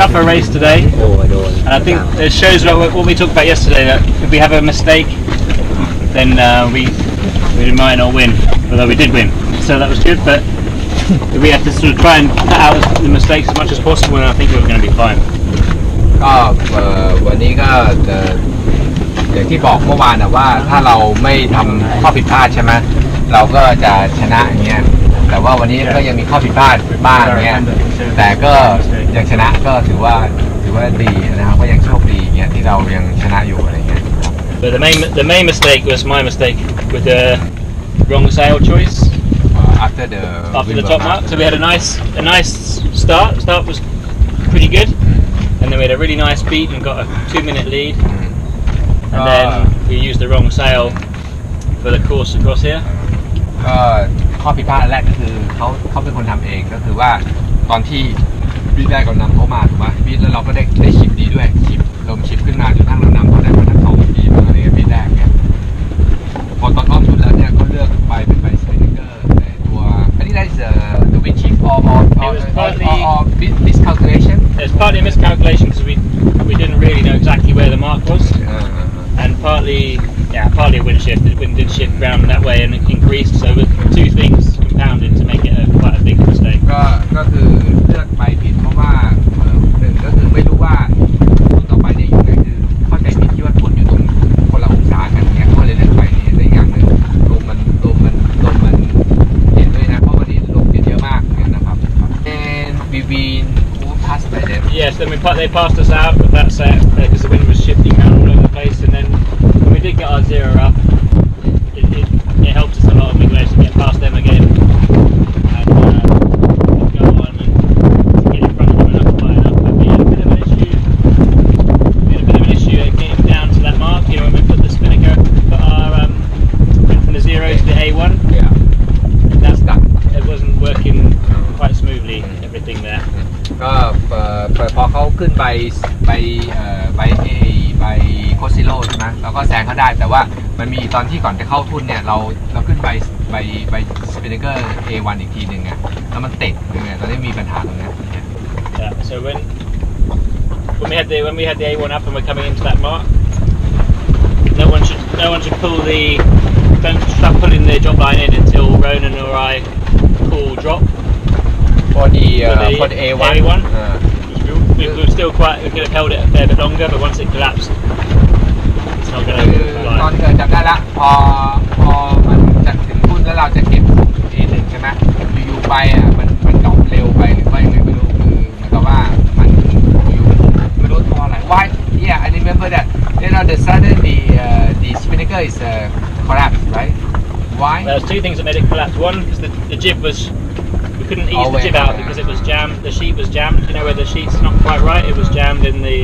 tougher race today, and I think it shows what we talked about yesterday. That if we have a mistake, then we might not win. Although we did win, so that was good. But we have to sort of try and cut out the mistakes as much as possible, and I think we're going to be fine. ก็วันนี้ก็อย่างที่บอกเมื่อวานนะว่าถ้าเราไม่ทำข้อผิดพลาดใช่ไหมเราก็จะชนะอย่างเงี้ยแต่ว่าวันนี้ก็ยังมีข้อผิดพลาดบ้างเงี้ยแต่ก็ยังชนะก็ถือว่าดีนะครับก็ยังโชคดีเงี้ยที่เรายังชนะอยู่อะไรเงี้ย But the main mistake was my mistake with the wrong sail choice after the top mark. So we had a nice start. The start was pretty good, and then we had a really nice beat and got a 2-minute lead. And then we used the wrong sail for the course across here. ก็ข้อผิดพลาดแรกก็คือเขาเป็นคนทำเองก็คือว่าตอนที่บีทแรกเรานำเขามาถูกไหมบีทแล้วเราก็ได้ชิปดีด้วยชิปลมชิปขึ้นมาจนทั้งเรานำเขาได้มาทั้ง2 ทีอะไรเงี้ยบีทแรกเนี่ยพอตอนอ้อมสุดแล้วเนี่ยก็เลือกไปเป็นใบสเปนเกอร์ในตัวอันนี้ได้the wind shift or miscalculation. It's partly a miscalculation because we didn't really know exactly where the mark was, and partly a wind shift. The wind did shift round that way and it increased, so the two things compounded to make it quite a big mistake. ก็คือเลือกไปผิดเพราะว่าหนึ่งก็คือไม่รู้ว่าทุ่นต่อไปเนี่ยอยู่ไหนคือเข้าใจผิดที่ว่าทุ่นอยู่ตรงคนละองศากันเงี้ยก็เลยเลือกไปนี่ในอย่างหนึ่งลมมันเย็นด้วยนะเพราะวันนี้ลมเยอะมากเนี่ยนะครับ and we passed by them. Yes, then they passed us out with that set because the wind was shifting around all over the place, and then when we did get our zero up, it helped us a lot, and we managed to get past them again and go on and get in front of them enough to line up. But we had a bit of an issue getting down to that mark. You know, when we put the spinnaker, went from the 0 to the A1. Yeah. That's that. It wasn't working quite smoothly. Everything there. ก็พอเขาขึ้นไปโคซิโร่ใช่ไหมเราก็แซงเขาได้แต่ว่ามันมีตอนที่ก่อนจะเข้าทุ่นเนี่ยเราขึ้นไปสปินเกอร์ A1 อีกทีหนึ่งไงแล้วมันติดไงตอนนี้มีปัญหาตรงนี้ Yeah. So when we had the A1 up and we're coming into that mark, no one should don't start pulling the drop line in until Ronan or I call drop. For the A1. We were still we could have held it a fair bit longer, but once it collapsed, it's not going to fly. ตอนเกิดจำได้ละพอมันจะถึงทุ่นแล้วเราจะเก็บ A1 ใช่ไหมอยู่ๆไปมันดรอปเร็วไปหรือว่ายังไงไม่รู้คือเหมือนกับว่ามันอยู่ไม่รู้เพราะอะไร Why? Yeah, I remember that. The sudden the spinnaker is collapsed, right? Why? There's two things that made it collapse. One, because the jib was. We couldn't ease the jib out because it was jammed. The sheet was jammed. You know where the sheet's not quite right. It was jammed in the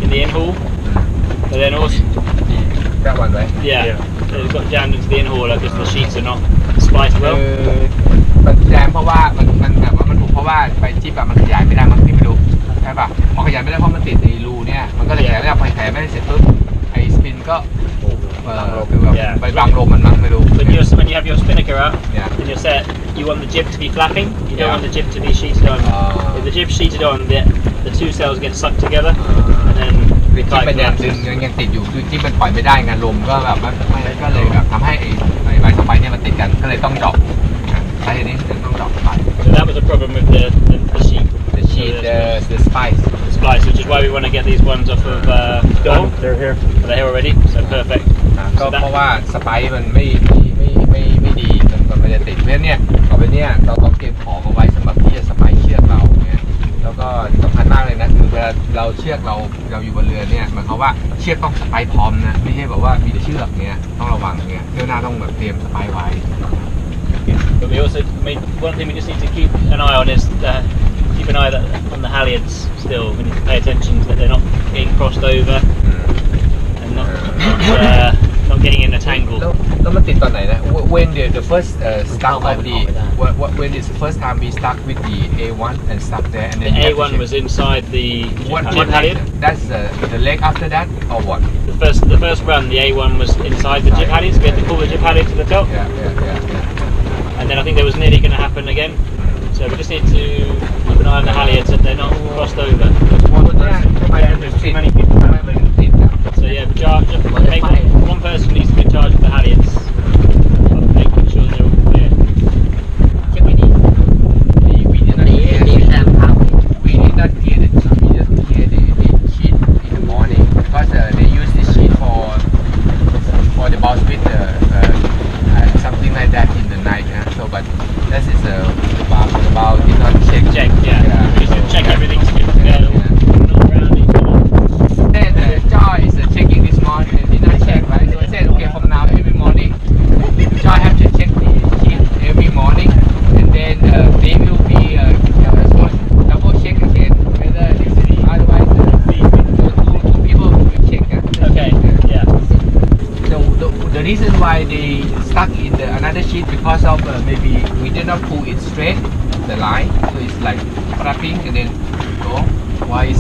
in hall. But then also that one, right? Yeah. It got jammed into the in hauler because the sheets are not spliced well. มันแจมเพราะว่ามันแบบว่ามันถูกเพราะว่าใบจิ๊บมันขยายไม่ได้มันไม่รู้ใช่ป่ะพอขยายไม่ได้เพราะมันติดในรูเนี่ยมันก็เลยขยายไม่ได้พอขยายไม่ได้เสร็จปุ๊บไอ้สปินก็คือแบบไปบังลมมันมั้งไม่รู้ When you have your spinnaker up and you're set, you want the jib to be flapping. You don't want the jib to be sheeted on. If the jib's sheeted on, the two sails get sucked together, and then จิ๊บมันยังติดอยู่คือจิ๊บมันปล่อยไม่ได้งานลมก็แบบไม่ก็เลยแบบทำให้ไอ้ใบสไปเนี่ยมันติดกันก็เลยต้องดรอปสาเหตุนี้ต้องดรอปไป So that was a problem with the sheet. The splice, which is why we want to get these ones off of goal. They're here already, so perfect. ก็เพราะว่าสไปซ์มันไม่ดีมันจะติดเพราะฉะนั้นเนี่ยต่อไปเนี่ยเราต้องเตรียมของเอาไว้สำหรับที่จะสไปซ์เชือกเราเนี่ยแล้วก็สำคัญมากเลยนะคือเวลาเราเชือกเราอยู่บนเรือเนี่ยหมายความว่าเชือกต้องสไปซ์พร้อมนะไม่ใช่แบบว่ามีแต่เชือกเนี่ยต้องระวังเนี่ยเที่ยวหน้าต้องแบบเตรียมสไปซ์ไว้ But we also one thing we just need to keep an eye on is keep an eye on the halyards still. We need to pay attention that they're not getting crossed over and not getting in a tangle. แล้วมันติดตอนไหนนะ When the first stuck of the when is the first time we stuck with the A1 and stuck there and then the A1 was inside the jib halyard. That's the leg after that or what? The first run, the A1 was inside the jib halyard. So we had to pull the jib halyard to the top. Yeah. And then I think that was nearly going to happen again. So we just need to keep an eye on the halyards that they're not crossed over. คนเนี้ยทำไมมันถึงติดทำไมมันถึงติดอ่ะ So yeah, make one person needs to be in charge of the halyards, making sure they're all clear. Check my knee. We did not clear Knee the clamp out. we did not clear the we just clear the sheet in the morning because they use the sheet for the boss with something like that in the night. So but that is about did not check. Check, yeah. We should check everything's good together, not around each other. Then Joy is checking this morning and did not check, right? So I said, okay, from now every morning, Joy have to check the sheet every morning, and then they will be double check again whether this is otherwise two people will check. Okay, yeah. The reason why they stuck in another sheet because of maybe we did not pull it straight the line, so it's like flapping and then go. Why is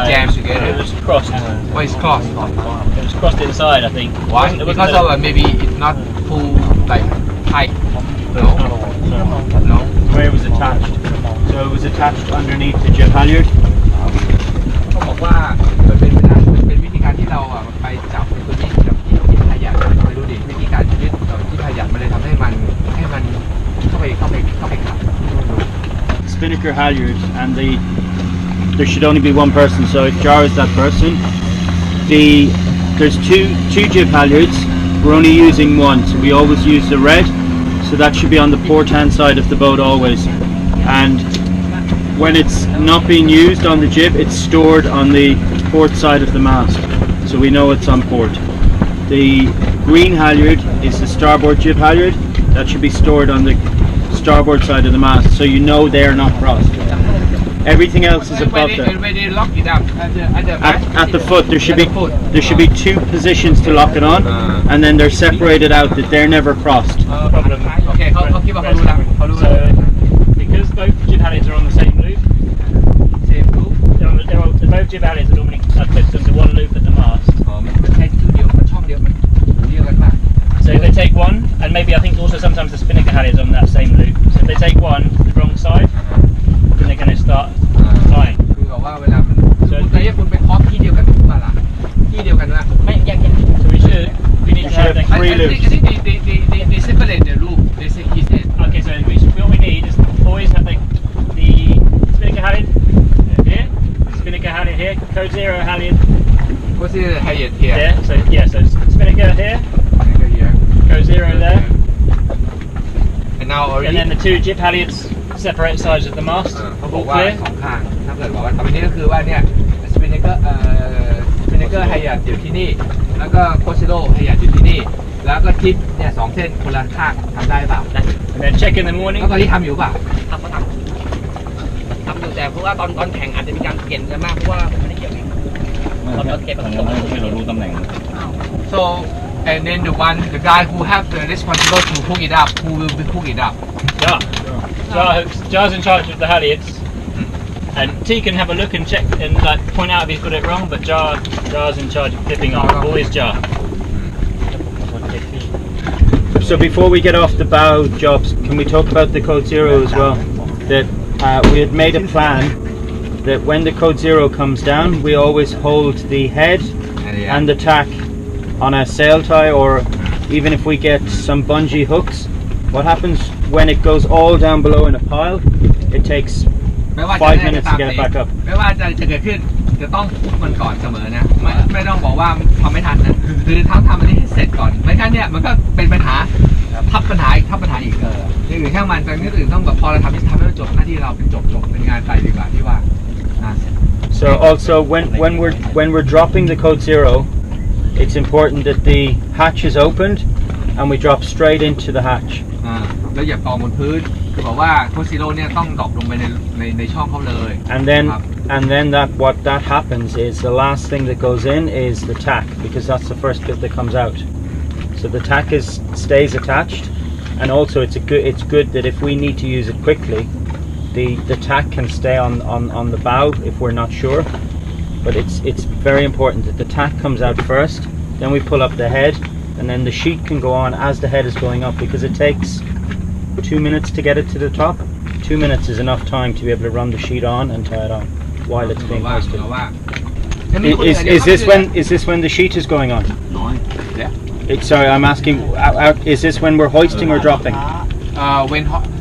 jammed It together? was crossed. Why is crossed? It was crossed inside, I think. Why? It wasn't Because a- of maybe it's not full like tight. No. No. Where it was attached. So it was attached underneath the jib halyard. เขาบอกว่ามันเป็นวิธีการที่เราไปจับตัวนี้กับที่พยัญชนะไปดูดิวิธีการยึดที่พยัญชนะมันเลยทำให้มันเข้าไปขัด Spinnaker halyard, and there should only be one person. So if Jar is that person, there's two jib halyards. We're only using one, so we always use the red. So that should be on the port hand side of the boat always. And when it's not being used on the jib, it's stored on the port side of the mast, so we know it's on port. The green halyard is the starboard jib halyard. That should be stored on the starboard side of the mast, so you know they're not crossed. Everything else is above them. When they lock it up At the foot, there should be two positions to lock it on, and then they're separated out that they're never crossed. Problem. โอเคเขาคิดว่าเขารู้แล้วเขารู้ So, because both jib halyards are on the same loop, same group both jib halyards are normally clipped into one loop at the mast. มันแค่ที่เดียวมันช่องเดียวมันเดียวกันมาก So if they take one, and maybe I think also sometimes the spinnaker halyards on that same loop. So if they take one, the wrong side, then they're going to start flying. คือบอกว่าเวลามันแต่ถ้าคุณไปเคาะที่เดียวกันมาล่ะที่เดียวกันว่า ไม่แยกกัน So we need to have them. Three loops. I think they separate the loop. They say he said. Okay, so what we need is always have the spinnaker halyard here, spinnaker halyard here, code 0 halyard What's the Hayat here? there. So yeah, so spinnaker here, Here. code 0 there, And now already. and then the two jib halyards separate sides of the mast. เขาบอก All ว่า clear. สองข้างถ้าเกิดบอกว่าทำอันนี้ก็คือว่าเนี่ยสปินเนเกอร์ไฮยัตอยู่ที่นี่แล้วก็โคซิโร่ไฮยัตอยู่ที่นี่แล้วก็ทิปเนี่ยสองเส้นคนละข้างทำได้เปล่า And then check in the morning. แล้วตอนนี้ทำอยู่เปล่า ทำอยู่แต่เพราะว่าตอนแข่งอาจจะมีการเปลี่ยนกันมากเพราะว่าผมไม่ได้เกี่ยวเองตอนเก็บประสบ so and then the guy who have the responsibility to hook it up who will be hook it up Jar's in charge of the halyards, and T can have a look and check and like point out if he's got it wrong. But Jar's in charge of clipping on. Always Jar. So before we get off the bow jobs, can we talk about the code 0 as well? That we had made a plan that when the code 0 comes down, we always hold the head and the tack on a sail tie, or even if we get some bungee hooks. What happens when it goes all down below in a pile? It takes ไม่ว่าจะ 5 minutes to get it back up. ไม่ว่าจะเกิดขึ้นจะต้องทุบมันก่อนเสมอนะไม่ต้องบอกว่าทำไม่ทันนะคือทำอันนี้ให้เสร็จก่อนไม่งั้นเนี่ยมันก็เป็นปัญหาทับปัญหาอีกอย่างอื่นแค่มันแต่นี่อื่นต้องแบบพอเราทำให้มันจบหน้าที่เราเป็นจบเป็นงานไปดีกว่าที่ว่า So also when we're dropping the code 0, it's important that the hatch is opened and we drop straight into the hatch. แล้วอย่ากองบนพื้นคือบอกว่าโคซิโร่เนี่ยต้องดรอปลงไปในช่องเขาเลย And then what happens is the last thing that goes in is the tack, because that's the first bit that comes out. So the tack stays attached, and also it's good that if we need to use it quickly, the tack can stay on the bow if we're not sure. But it's very important that the tack comes out first, then we pull up the head, and then the sheet can go on as the head is going up, because it takes 2 minutes to get it to the top. 2 minutes is enough time to be able to run the sheet on and tie it on while it's being hoisted. Is this when the sheet is going on? Yeah. Sorry, I'm asking. Is this when we're hoisting or dropping?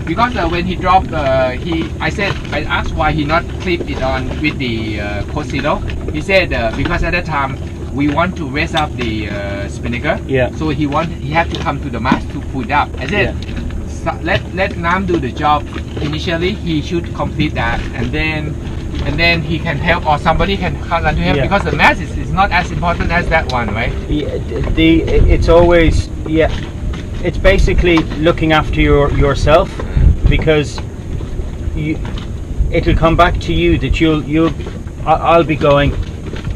Because when he dropped, I asked why he not clip it on with the Cosilo. He said because at that time we want to raise up the spinnaker. Yeah. So he had to come to the mast to pull it up. I said, let Nam do the job initially. He should complete that, and then he can help, or somebody can run to him, because the mast is not as important as that one, right? It's always it's basically looking after yourself, because it'll come back to you that I'll be going,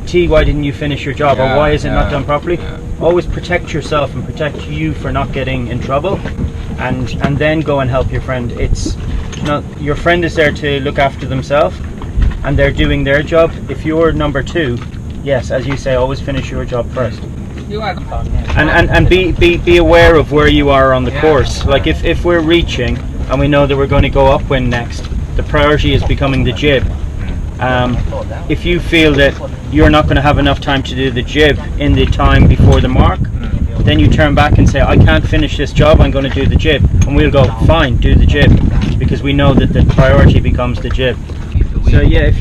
T, why didn't you finish your job, or why is it not done properly? Always protect yourself and protect you for not getting in trouble, and then go and help your friend. It's not, your friend is there to look after themselves, and they're doing their job. If you're number two, yes, as you say, always finish your job first. And be aware of where you are on the course. Like if we're reaching and we know that we're going to go upwind next, the priority is becoming the jib. If you feel that you're not going to have enough time to do the jib in the time before the mark, then you turn back and say, I can't finish this job, I'm going to do the jib. And we'll go, fine, do the jib, because we know that the priority becomes the jib. So yeah,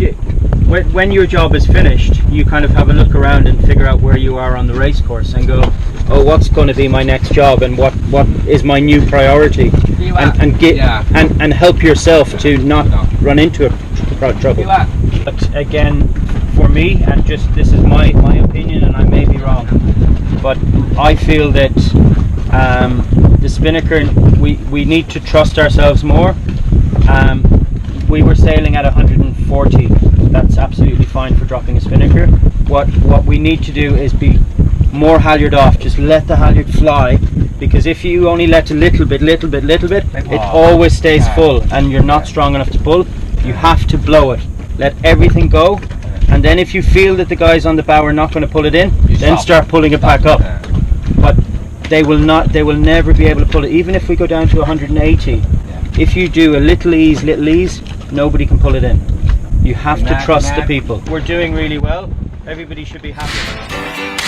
when your job is finished, you kind of have a look around and figure out where you are on the race course and go, oh, what's going to be my next job, and what is my new priority, and help yourself to not run into trouble. But again, for me, and just this is my opinion, and I may be wrong, but I feel that the spinnaker, we need to trust ourselves more. We were sailing at 140. That's absolutely fine for dropping a spinnaker. What we need to do is be more halyard off. Just let the halyard fly, because if you only let a little bit, it always stays full, and you're not strong enough to pull. You have to blow it. Let everything go, and then if you feel that the guys on the bow are not going to pull it in, then start pulling it back up. But they will never be able to pull it, even if we go down to 180. If you do a little ease, nobody can pull it in. You have to trust the people. We're doing really well. Everybody should be happy.